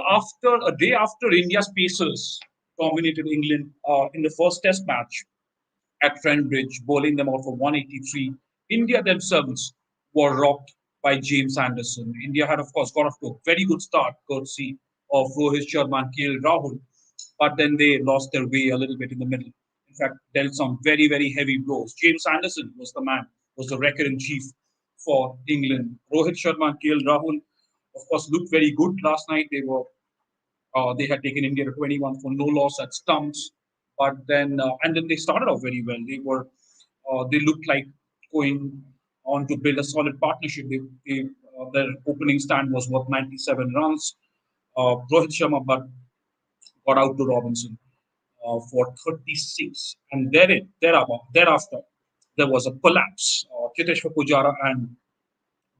a day after India's Pacers dominated England in the first Test match at Trent Bridge, bowling them out for 183. India themselves were rocked by James Anderson. India had, of course, got off to a very good start, courtesy of Rohit Sharma and KL Rahul, but then they lost their way a little bit in the middle. In fact, dealt some very, very heavy blows. James Anderson was the man, was the wrecker in chief for England. Rohit Sharma and KL Rahul, of course, looked very good last night. They had taken India to 21 for no loss at stumps, but then and then they started off very well. They looked like going on to build a solid partnership. Their opening stand was worth 97 runs. Rohit Sharma but got out to Robinson for 36, and thereafter there was a collapse. Chiteshwar Pujara and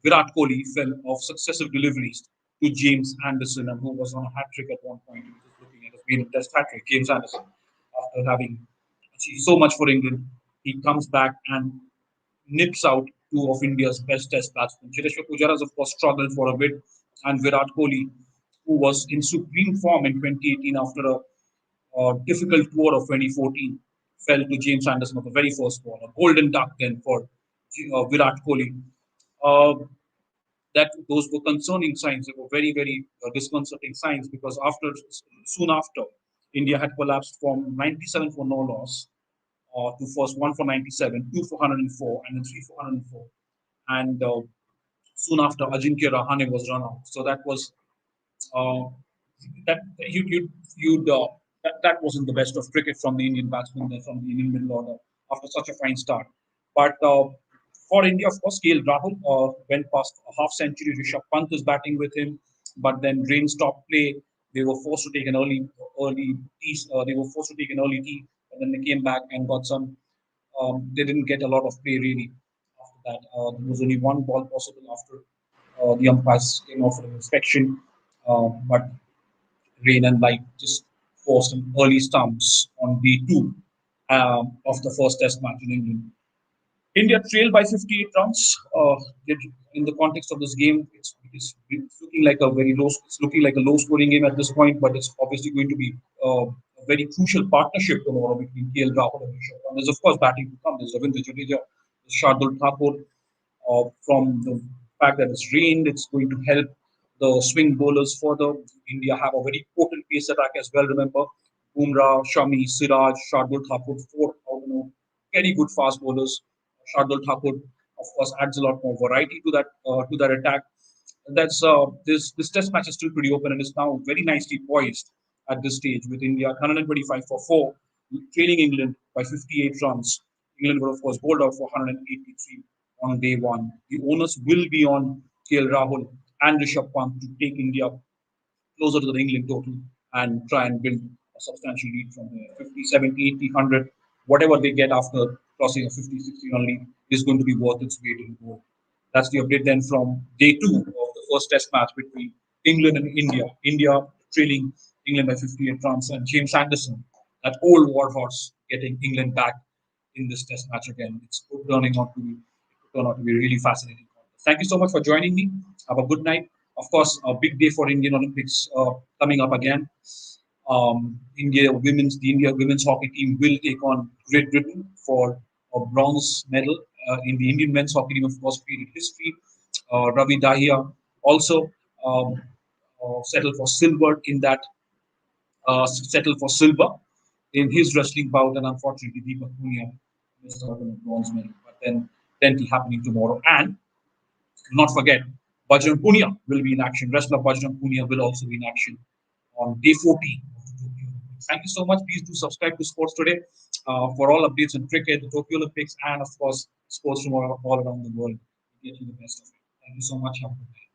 Virat Kohli fell off successive deliveries to James Anderson, and who was on a hat trick at one point. He was just looking at his maiden test hat trick. James Anderson, after having achieved so much for England, he comes back and nips out two of India's best test batsmen. Chiteshwar Pujara has, of course, struggled for a bit, and Virat Kohli, who was in supreme form in 2018 after a difficult tour of 2014, fell to James Anderson of the very first ball. A golden duck then for Virat Kohli. Uh, that those were concerning signs. They were very, very disconcerting signs because soon after, India had collapsed from 97 for no loss to first one for 97, two for 104, and then three for 104. And soon after, Ajinkya Rahane was run out. So that was uh, that that wasn't the best of cricket from the Indian batsmen from the Indian middle order after such a fine start. But for India, of course, KL Rahul went past a half century. Rishabh Pant was batting with him, but then rain stopped play. They were forced to take an early tee. They were forced to take an early tee, and then they came back and got some. They didn't get a lot of play really after that. There was only one ball possible after the umpires came off for an inspection, but rain and light just forced some early stumps on day two of the first Test match in England. India trailed by 58 runs. In the context of this game, it's looking like a very low. It's looking like a low-scoring game at this point, but it's obviously going to be a very crucial partnership tomorrow between KL Rahul and Rishabh Pant. There's of course batting to come. There's Ravindra Jadeja, there's Shardul Thakur. From the fact that it's rained, it's going to help the swing bowlers further. India have a very potent pace attack as well. Remember, Bumrah, Shami, Siraj, Shardul Thakur, four very good fast bowlers. Shardul Thakur, of course, adds a lot more variety to that attack. That's this Test match is still pretty open and is now very nicely poised at this stage with India 125 for four, trailing England by 58 runs. England were of course bowled out for 183 on day one. The onus will be on KL Rahul and Rishabh Pant to take India closer to the England total and try and build a substantial lead from there. 50, 70, 80, 100, whatever they get after crossing a 50, 60 run lead is going to be worth its weight in gold. That's the update then from day two of the first Test match between England and India. India trailing England by 58 runs, and James Anderson, that old warhorse, getting England back in this Test match again. It's turn out to be really fascinating. Thank you so much for joining me. Have a good night. Of course, a big day for Indian Olympics coming up again. The India women's hockey team will take on Great Britain for a bronze medal. In the Indian men's hockey team, of course, created history. Ravi Dahiya also settled for silver in that settled for silver in his wrestling bout, and unfortunately, Deepak Punia missed out on a bronze medal. But then plenty happening tomorrow, and do not forget, Bajrang Punia will be in action. Wrestler Bajrang Punia will also be in action on day 14 of the Tokyo Olympics. Thank you so much. Please do subscribe to Sports Today for all updates on cricket, the Tokyo Olympics, and of course, sports from all around the world. Get you the best of it. Thank you so much. Have a good day.